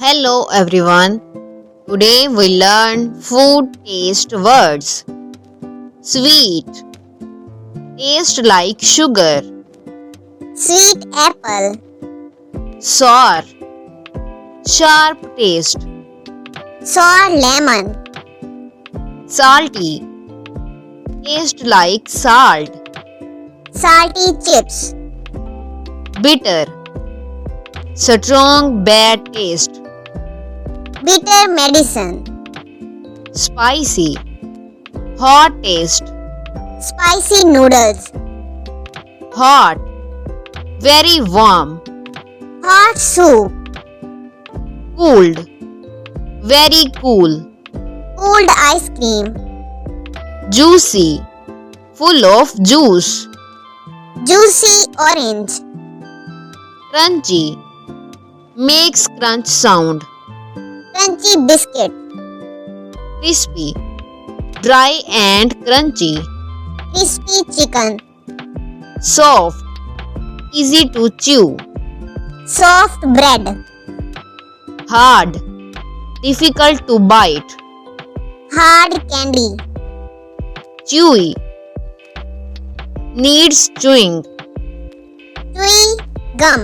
Hello everyone. Today we learn food taste words. Sweet, taste like sugar. Sweet apple, Sour, sharp taste. sour lemon, Salty, taste like salt. salty chips, Bitter, strong bad taste. bitter medicine, Spicy, hot taste. spicy noodles, Hot, very warm. hot soup, Cooled, very cool. cooled ice cream, Juicy, full of juice. juicy orange, Crunchy, makes crunch sound. crunchy biscuit, Crispy, dry and crunchy. crispy chicken, Soft, easy to chew. soft bread, Hard, difficult to bite. hard candy, Chewy, needs chewing. chewy gum,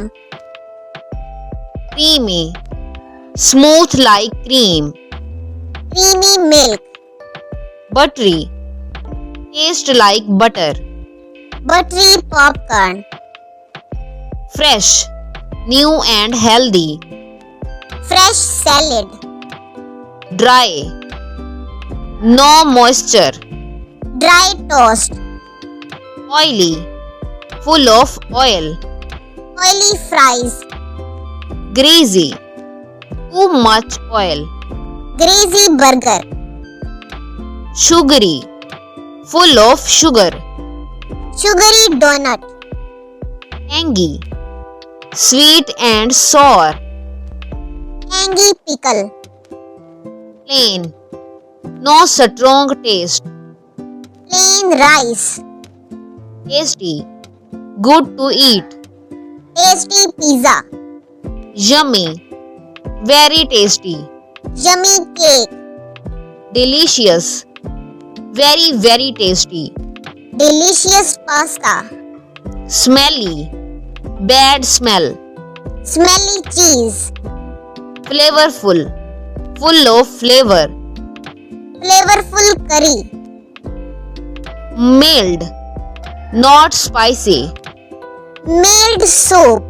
Creamy, smooth like cream. creamy milk, Buttery, taste like butter. buttery popcorn, Fresh, new and healthy. fresh salad, Dry, no moisture. dry toast, Oily, full of oil. oily fries, Greasy, too much oil. greasy burger, Sugary, full of sugar. sugary donut, Tangy, sweet and sour. tangy pickle, Plain, no strong taste. plain rice, Tasty, good to eat. tasty pizza, Yummy, very tasty. yummy cake, Delicious, very tasty. delicious pasta, Smelly, bad smell. smelly cheese, Flavorful, full of flavor. flavorful curry, Mild, not spicy. mild soup,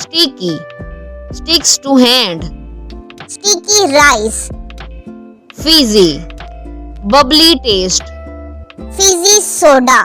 Sticky, sticks to hand. sticky rice, Fizzy, bubbly taste. fizzy soda.